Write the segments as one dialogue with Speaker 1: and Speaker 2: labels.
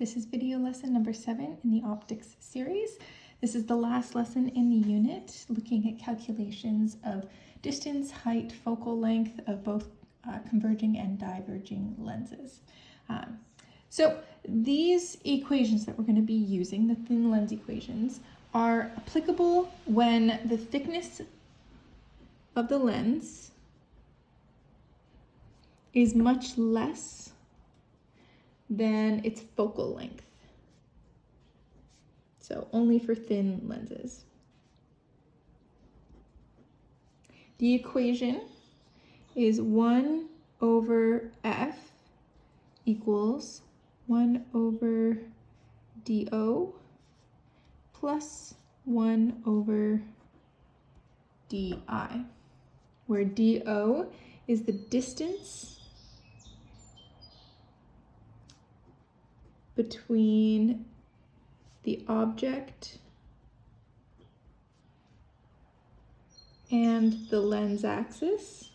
Speaker 1: This is video lesson number 7 in the optics series. This is the last lesson in the unit, looking at calculations of distance, height, focal length of both converging and diverging lenses. So these equations that we're going to be using, the thin lens equations, are applicable when the thickness of the lens is much less than its focal length. So only for thin lenses. The equation is 1 over f equals 1 over dO plus 1 over di, where dO is the distance between the object and the lens axis.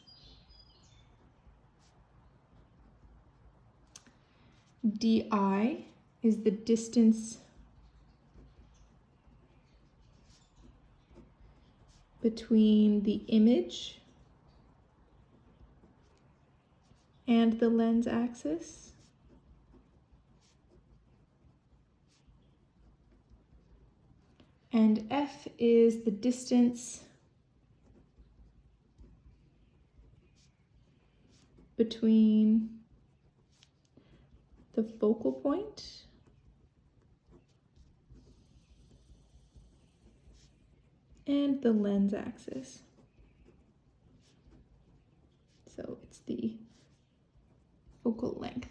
Speaker 1: Di is the distance between the image and the lens axis. And f is the distance between the focal point and the lens axis. So it's the focal length.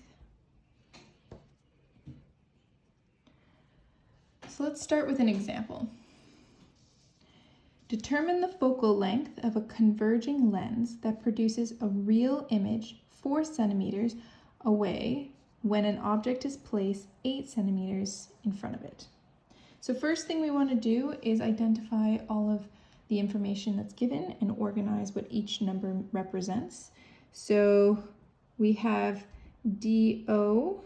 Speaker 1: So let's start with an example. Determine the focal length of a converging lens that produces a real image 4 centimeters away when an object is placed 8 centimeters in front of it. So first thing we want to do is identify all of the information that's given and organize what each number represents. So we have DO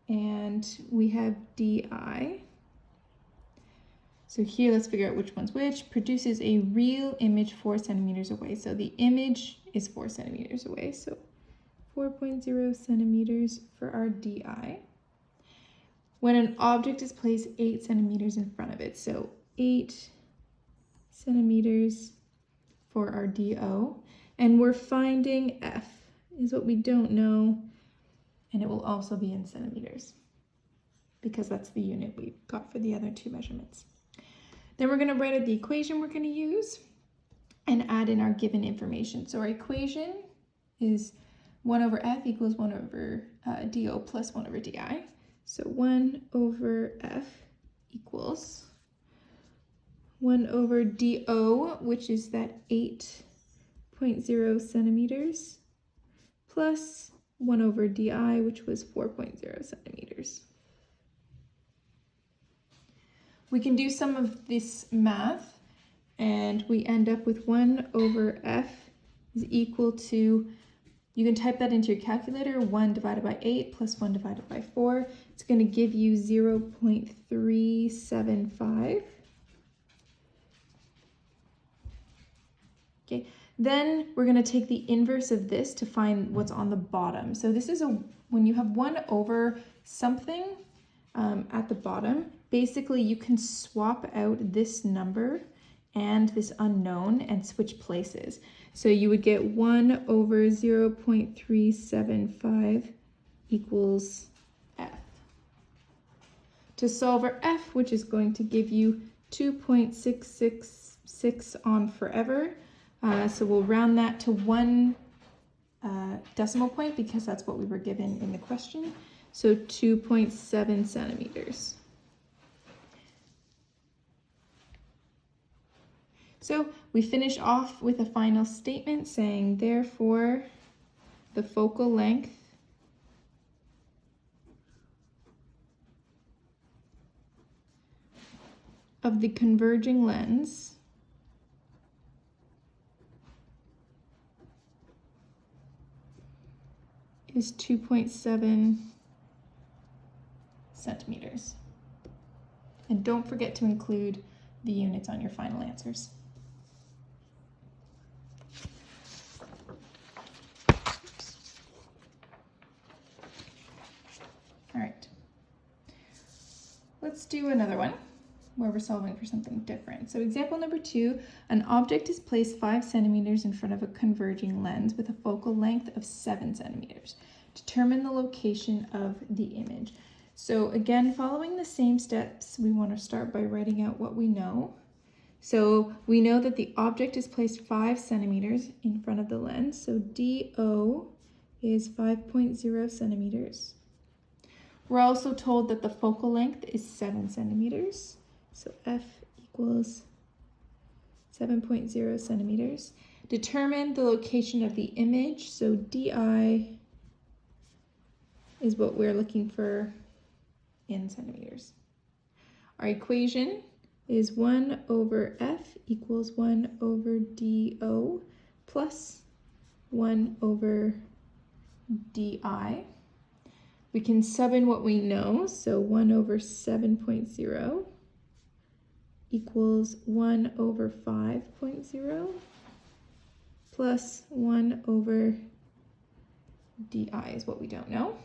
Speaker 1: and we have DI. So here, let's figure out which one's which. Produces a real image 4 centimeters away. So the image is 4 centimeters away. So 4.0 centimeters for our DI. When an object is placed 8 centimeters in front of it. So 8 centimeters for our DO. And we're finding F is what we don't know. And it will also be in centimeters because that's the unit we've got for the other two measurements. Then we're going to write out the equation we're going to use and add in our given information. So our equation is 1 over f equals 1 over dO plus 1 over di. So 1 over f equals 1 over dO, which is that 8.0 centimeters, plus 1 over di, which was 4.0 centimeters. We can do some of this math, and we end up with 1 over f is equal to, you can type that into your calculator, 1 divided by 8 plus 1 divided by 4. It's going to give you 0.375. Okay. Then we're going to take the inverse of this to find what's on the bottom. So this is when you have 1 over something at the bottom, basically you can swap out this number and this unknown and switch places. So you would get 1 over 0.375 equals f. To solve for f, which is going to give you 2.666 on forever, so we'll round that to 1 decimal point because that's what we were given in the question. So 2.7 centimeters. So we finish off with a final statement saying, therefore, the focal length of the converging lens is 2.7 centimeters. And don't forget to include the units on your final answers. All right, let's do another one where we're solving for something different. So example number 2, an object is placed 5 centimeters in front of a converging lens with a focal length of 7 centimeters. Determine the location of the image. So again, following the same steps, we want to start by writing out what we know. So we know that the object is placed 5 centimeters in front of the lens. So DO is 5.0 centimeters. We're also told that the focal length is 7 centimeters. So F equals 7.0 centimeters. Determine the location of the image. So DI is what we're looking for in centimeters. Our equation is 1 over F equals 1 over DO plus 1 over DI. We can sub in what we know, so 1 over 7.0 equals 1 over 5.0 plus 1 over DI is what we don't know.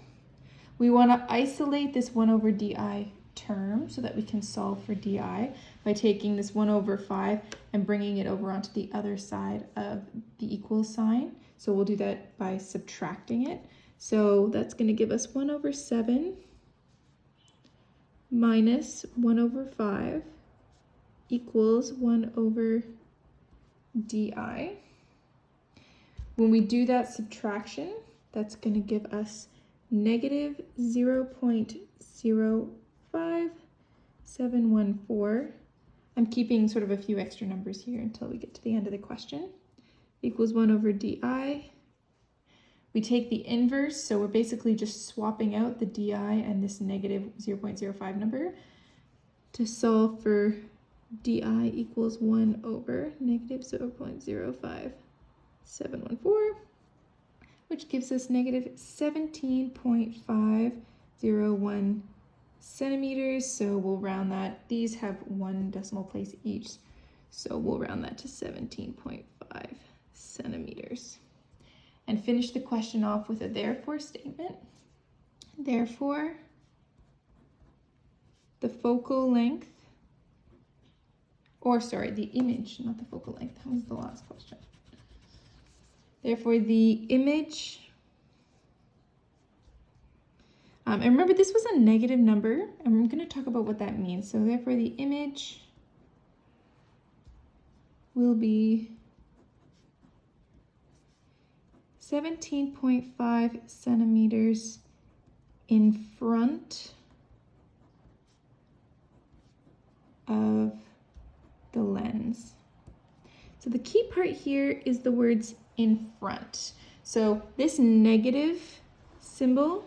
Speaker 1: We want to isolate this 1 over DI term so that we can solve for DI by taking this 1 over 5 and bringing it over onto the other side of the equal sign. So we'll do that by subtracting it. So that's going to give us 1 over 7 minus 1 over 5 equals 1 over DI. When we do that subtraction, that's going to give us negative 0.05714. I'm keeping sort of a few extra numbers here until we get to the end of the question. Equals 1 over DI. We take the inverse, so we're basically just swapping out the DI and this negative 0.05 number to solve for DI equals 1 over negative 0.05714, which gives us negative 17.501 centimeters. So we'll round that. These have 1 decimal place each, so we'll round that to 17.5 centimeters. And finish the question off with a therefore statement. Therefore, the focal length, or sorry, the image, not the focal length, that was the last question. Therefore, the image, and remember this was a negative number, and I'm going to talk about what that means. So therefore, the image will be 17.5 centimeters in front of the lens. So the key part here is the words in front. So this negative symbol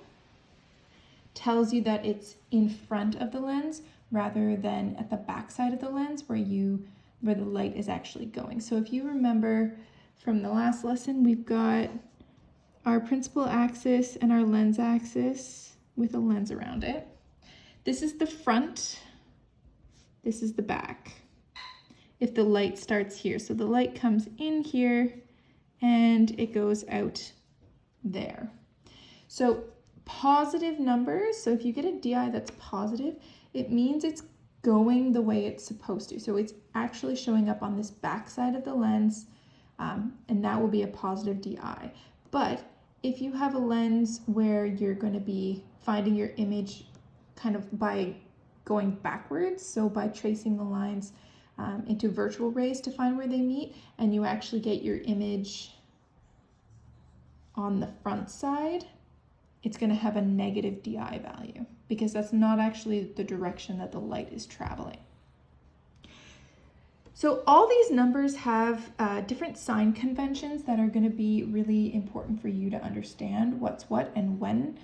Speaker 1: tells you that it's in front of the lens rather than at the back side of the lens where the light is actually going. So if you remember from the last lesson, we've got our principal axis and our lens axis with a lens around it. This is the front, this is the back. If the light starts here, so the light comes in here and it goes out there. So positive numbers, so if you get a DI that's positive, it means it's going the way it's supposed to. So it's actually showing up on this back side of the lens, and that will be a positive DI. But if you have a lens where you're going to be finding your image kind of by going backwards, so by tracing the lines into virtual rays to find where they meet, and you actually get your image on the front side, it's going to have a negative DI value because that's not actually the direction that the light is traveling. So all these numbers have different sign conventions that are going to be really important for you to understand what's what and when,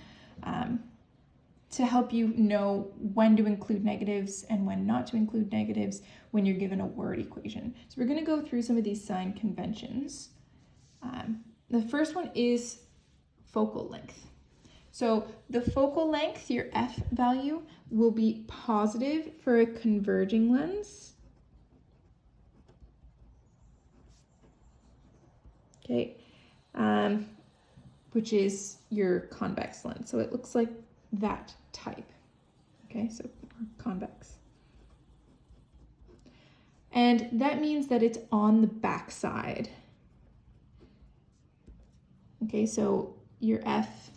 Speaker 1: to help you know when to include negatives and when not to include negatives when you're given a word equation. So we're going to go through some of these sign conventions. The first one is focal length. So the focal length, your f value, will be positive for a converging lens. Okay, which is your convex lens. So it looks like that type. Okay, so convex. And that means that it's on the back side. Okay, so your f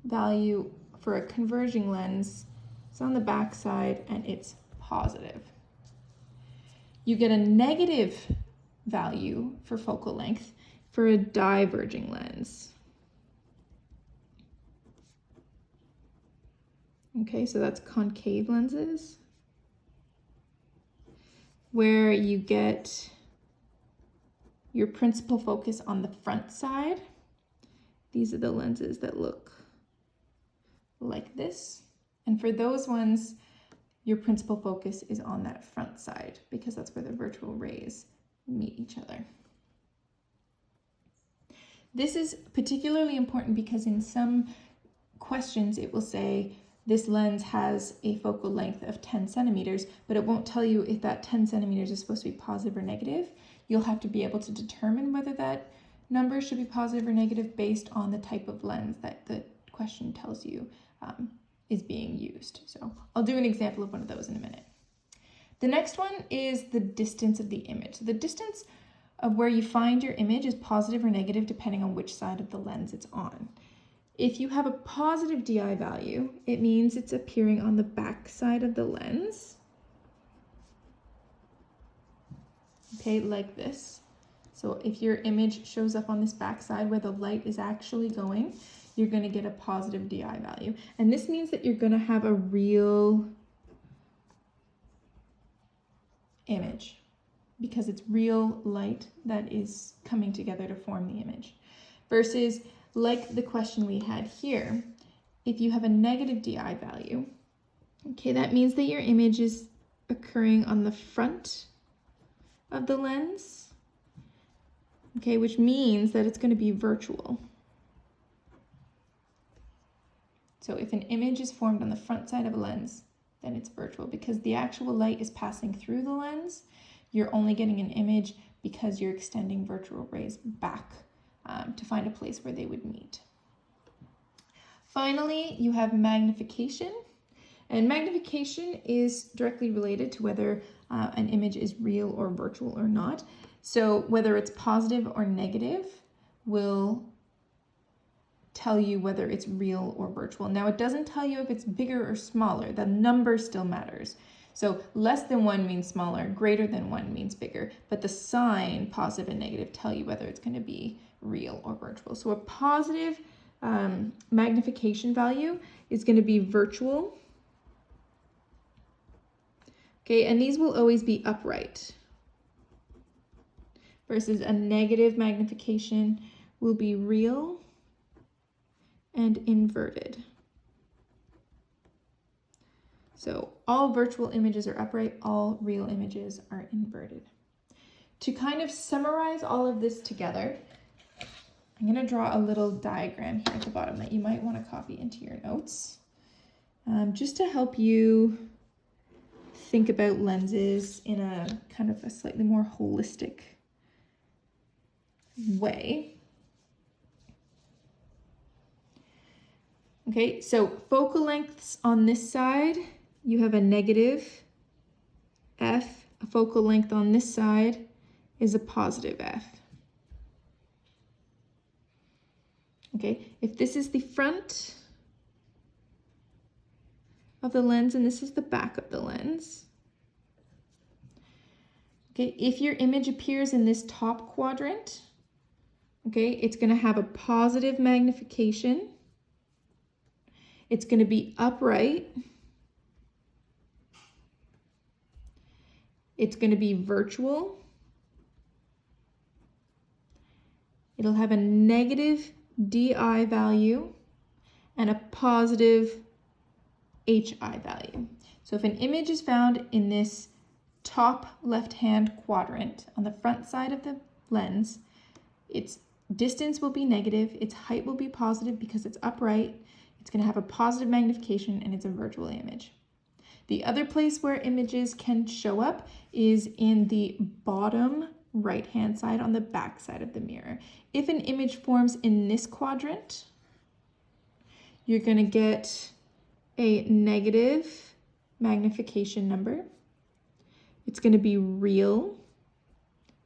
Speaker 1: value for a converging lens is on the back side and it's positive. You get a negative value for focal length for a diverging lens. Okay, so that's concave lenses, where you get your principal focus on the front side. These are the lenses that look like this. And for those ones, your principal focus is on that front side because that's where the virtual rays meet each other. This is particularly important because in some questions it will say this lens has a focal length of 10 centimeters, but it won't tell you if that 10 centimeters is supposed to be positive or negative. You'll have to be able to determine whether that number should be positive or negative based on the type of lens that the question tells you is being used. So I'll do an example of one of those in a minute. The next one is the distance of the image. So the distance of where you find your image is positive or negative depending on which side of the lens it's on. If you have a positive DI value, it means it's appearing on the back side of the lens. Okay, like this. So if your image shows up on this back side where the light is actually going, you're going to get a positive DI value. And this means that you're going to have a real image because it's real light that is coming together to form the image. Versus like the question we had here, if you have a negative DI value, okay, that means that your image is occurring on the front of the lens, okay, which means that it's going to be virtual. So if an image is formed on the front side of a lens, then it's virtual because the actual light is passing through the lens. You're only getting an image because you're extending virtual rays back to find a place where they would meet. Finally, you have magnification. And magnification is directly related to whether an image is real or virtual or not. So whether it's positive or negative will tell you whether it's real or virtual. Now it doesn't tell you if it's bigger or smaller. The number still matters. So less than 1 means smaller, greater than 1 means bigger, but the sign, positive and negative, tell you whether it's going to be real or virtual. So a positive magnification value is going to be virtual. Okay, and these will always be upright. Versus a negative magnification will be real and inverted. So all virtual images are upright, all real images are inverted. To kind of summarize all of this together, I'm going to draw a little diagram here at the bottom that you might want to copy into your notes, just to help you think about lenses in a kind of a slightly more holistic way. Okay, so focal lengths on this side, you have a negative f. A focal length on this side is a positive f. Okay, if this is the front of the lens and this is the back of the lens. Okay, if your image appears in this top quadrant, okay, it's going to have a positive magnification. It's going to be upright. It's going to be virtual. It'll have a negative DI value and a positive HI value. So if an image is found in this top left-hand quadrant on the front side of the lens, its distance will be negative, its height will be positive because it's upright, it's going to have a positive magnification, and it's a virtual image. The other place where images can show up is in the bottom right-hand side on the back side of the mirror. If an image forms in this quadrant, you're going to get a negative magnification number. It's going to be real.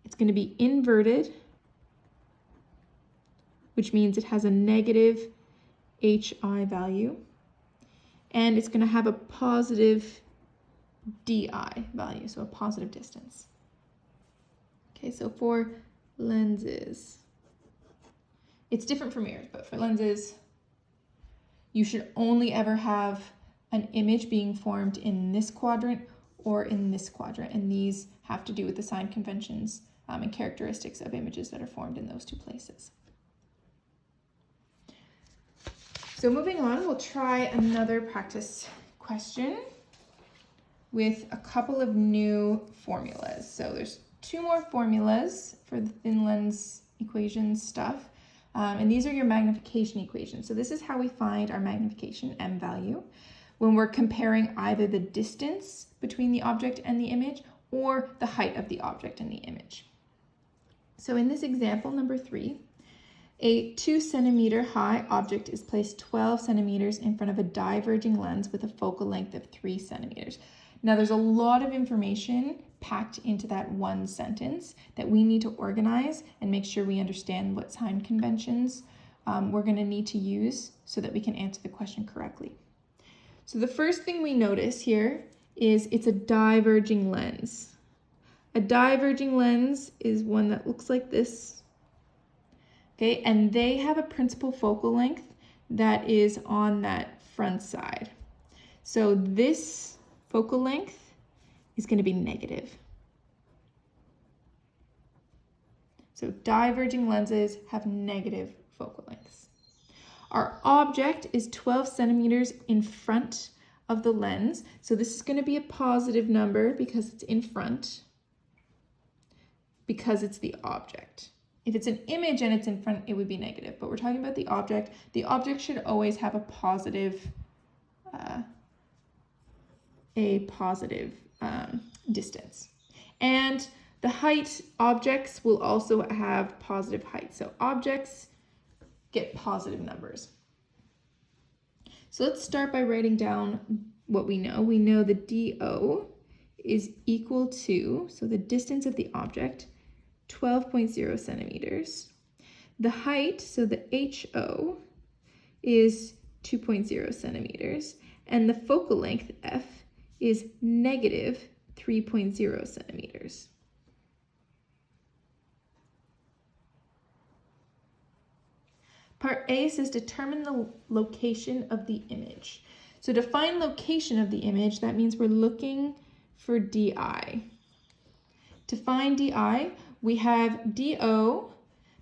Speaker 1: It's going to be inverted, which means it has a negative HI value. And it's going to have a positive DI value, so a positive distance. Okay, so for lenses, it's different for mirrors, but for lenses, you should only ever have an image being formed in this quadrant or in this quadrant, and these have to do with the sign conventions and characteristics of images that are formed in those two places. So moving on, we'll try another practice question with a couple of new formulas. So there's two more formulas for the thin lens equations stuff, and these are your magnification equations. So this is how we find our magnification, M value, when we're comparing either the distance between the object and the image or the height of the object and the image. So in this example, number 3, a 2 centimeter high object is placed 12 centimeters in front of a diverging lens with a focal length of 3 centimeters. Now there's a lot of information packed into that one sentence that we need to organize and make sure we understand what sign conventions we're going to need to use so that we can answer the question correctly. So the first thing we notice here is it's a diverging lens. A diverging lens is one that looks like this. Okay, and they have a principal focal length that is on that front side. So this focal length is going to be negative. So diverging lenses have negative focal lengths. Our object is 12 centimeters in front of the lens. So this is going to be a positive number because it's in front, because it's the object. If it's an image and it's in front, it would be negative, but we're talking about the object. The object should always have a positive distance. And the height, objects will also have positive height. So objects get positive numbers. So let's start by writing down what we know. We know the DO is equal to, so the distance of the object, 12.0 centimeters. The height, so the HO, is 2.0 centimeters. And the focal length, F, is negative 3.0 centimeters. Part A says determine the location of the image. So to find location of the image, that means we're looking for DI. To find DI, we have DO,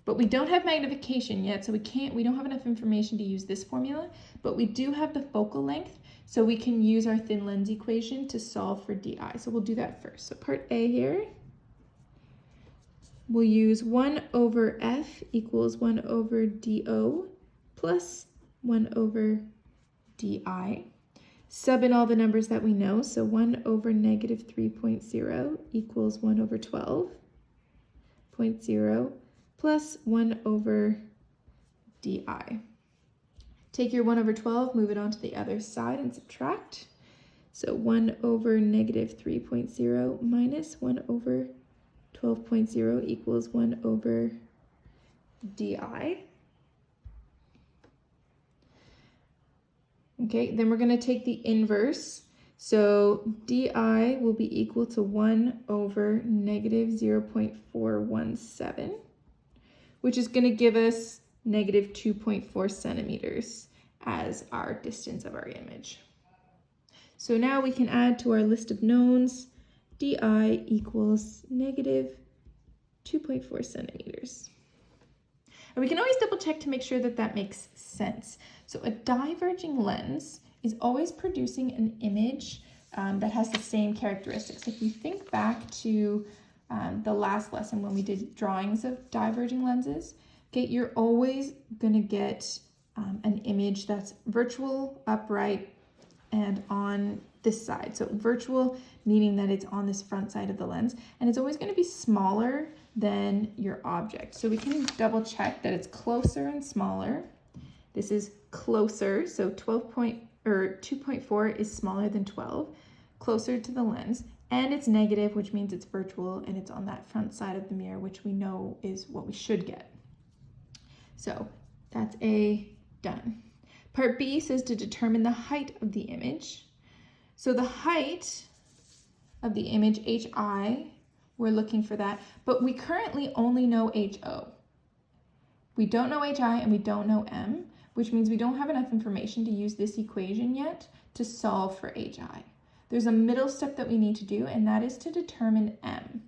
Speaker 1: but we don't have magnification yet, so we don't have enough information to use this formula, but we do have the focal length, so we can use our thin lens equation to solve for DI. So we'll do that first. So part A here, we'll use 1 over F equals 1 over DO plus 1 over DI. Sub in all the numbers that we know, so 1 over negative 3.0 equals 1 over 12.0 plus 1 over DI. Take your 1 over 12, move it onto the other side and subtract. So 1 over negative 3.0 minus 1 over 12.0 equals 1 over DI. Okay, then we're going to take the inverse. So DI will be equal to 1 over negative 0.417, which is going to give us negative 2.4 centimeters as our distance of our image. So now we can add to our list of knowns, DI equals negative 2.4 centimeters. And we can always double check to make sure that that makes sense. So a diverging lens is always producing an image that has the same characteristics. If you think back to the last lesson when we did drawings of diverging lenses, okay, you're always going to get an image that's virtual, upright, and on this side. So virtual, meaning that it's on this front side of the lens, and it's always going to be smaller than your object. So we can double check that it's closer and smaller. This is closer, so 2.4 is smaller than 12, closer to the lens, and it's negative, which means it's virtual, and it's on that front side of the mirror, which we know is what we should get. So that's A, done. Part B says to determine the height of the image. So the height of the image, HI, we're looking for that, but we currently only know HO. We don't know HI and we don't know M, which means we don't have enough information to use this equation yet to solve for HI. There's a middle step that we need to do, and that is to determine M.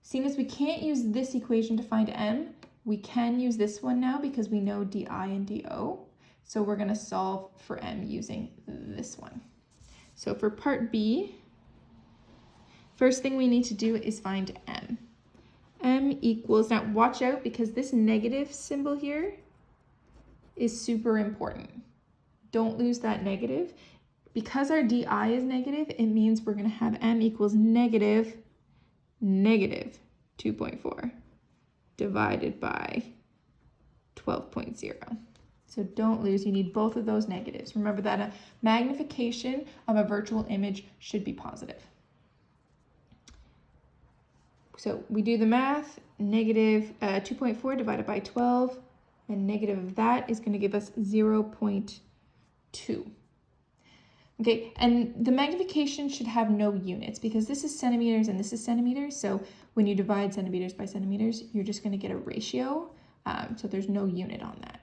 Speaker 1: Seeing as we can't use this equation to find M, we can use this one now because we know DI and DO. So we're going to solve for M using this one. So for part B, first thing we need to do is find M. M equals, now watch out because this negative symbol here is super important. Don't lose that negative. Because our DI is negative, it means we're going to have M equals negative 2.4 divided by 12.0. So don't lose, you need both of those negatives. Remember that a magnification of a virtual image should be positive. So we do the math, negative 2.4 divided by 12, and negative of that is going to give us 0.2. Okay, and the magnification should have no units because this is centimeters and this is centimeters. So when you divide centimeters by centimeters, you're just going to get a ratio. So there's no unit on that.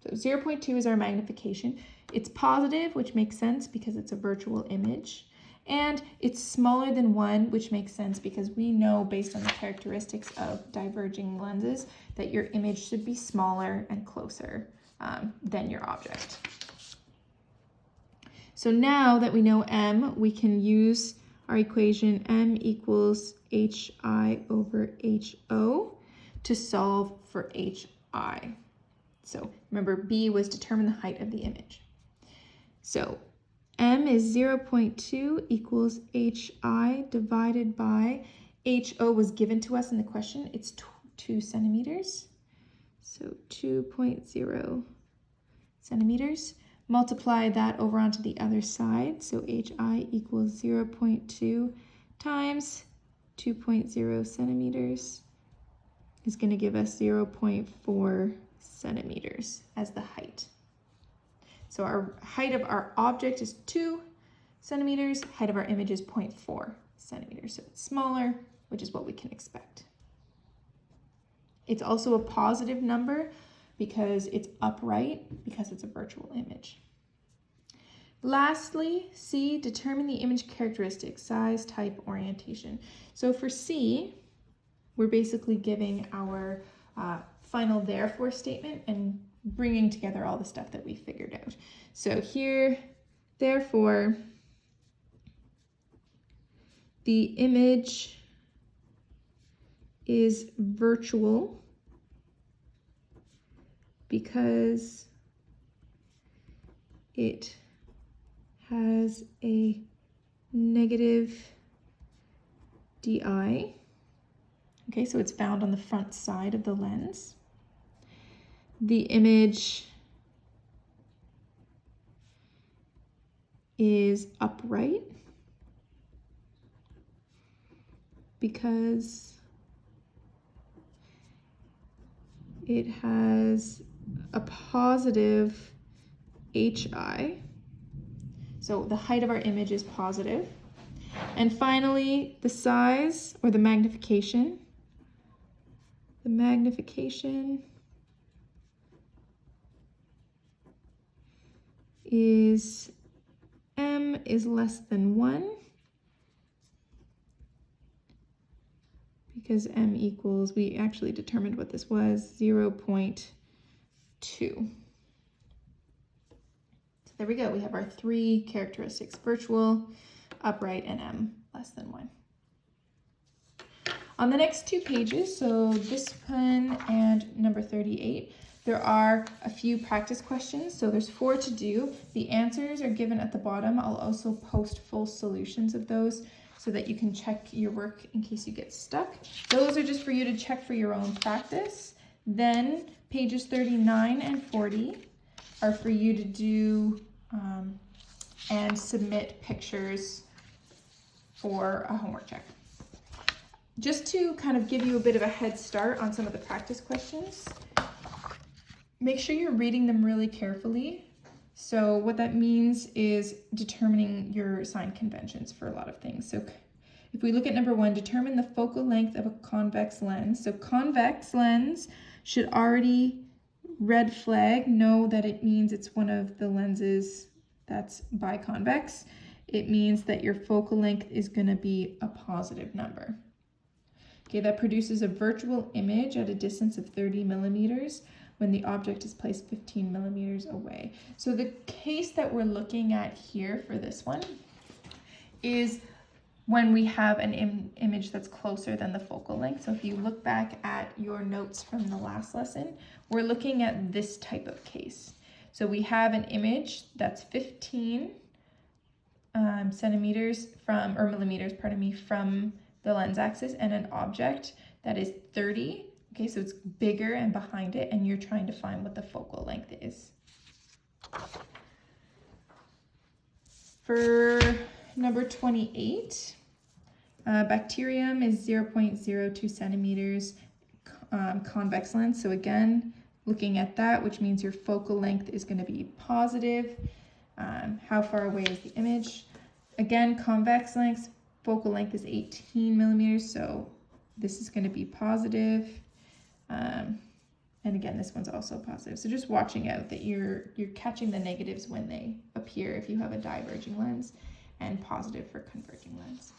Speaker 1: So 0.2 is our magnification. It's positive, which makes sense because it's a virtual image. And it's smaller than 1, which makes sense because we know based on the characteristics of diverging lenses that your image should be smaller and closer than your object. So now that we know M, we can use our equation M equals HI over HO to solve for HI. So remember, B was determine the height of the image. So M is 0.2 equals HI divided by HO was given to us in the question. It's 2 centimeters. So 2.0 centimeters. Multiply that over onto the other side. So HI equals 0.2 times 2.0 centimeters is going to give us 0.4 centimeters as the height. So our height of our object is 2 centimeters, height of our image is 0.4 centimeters. So it's smaller, which is what we can expect. It's also a positive number because it's upright, because it's a virtual image. Lastly, C, determine the image characteristics, size, type, orientation. So for C, we're basically giving our final therefore statement and bringing together all the stuff that we figured out. So here, therefore, the image is virtual because it has a negative DI. Okay, so it's found on the front side of the lens. The image is upright because it has a positive HI. So the height of our image is positive. And finally, the size or the magnification. The magnification is M is less than 1 because M equals, we actually determined what this was, 0.2. So there we go. We have our 3 characteristics, virtual, upright, and M less than 1. On the next 2 pages, so this one and number 38, There are a few practice questions, so there's 4 to do. The answers are given at the bottom. I'll also post full solutions of those so that you can check your work in case you get stuck. Those are just for you to check for your own practice. Then pages 39 and 40 are for you to do and submit pictures for a homework check. Just to kind of give you a bit of a head start on some of the practice questions, make sure you're reading them really carefully. So what that means is determining your sign conventions for a lot of things. So if we look at number 1, determine the focal length of a convex lens. So convex lens should already, red flag, know that it means it's one of the lenses that's biconvex. It means that your focal length is going to be a positive number. Okay, that produces a virtual image at a distance of 30 millimeters when the object is placed 15 millimeters away. So the case that we're looking at here for this one is when we have an image that's closer than the focal length. So if you look back at your notes from the last lesson, we're looking at this type of case. So we have an image that's 15 centimeters from, or millimeters, pardon me, from the lens axis, and an object that is 30. Okay, so it's bigger and behind it, and you're trying to find what the focal length is. For number 28, bacterium is 0.02 centimeters convex lens. So again, looking at that, which means your focal length is going to be positive. How far away is the image? Again, convex length, focal length is 18 millimeters, so this is going to be positive. And again, this one's also positive. So just watching out that you're catching the negatives when they appear if you have a diverging lens, and positive for converging lens.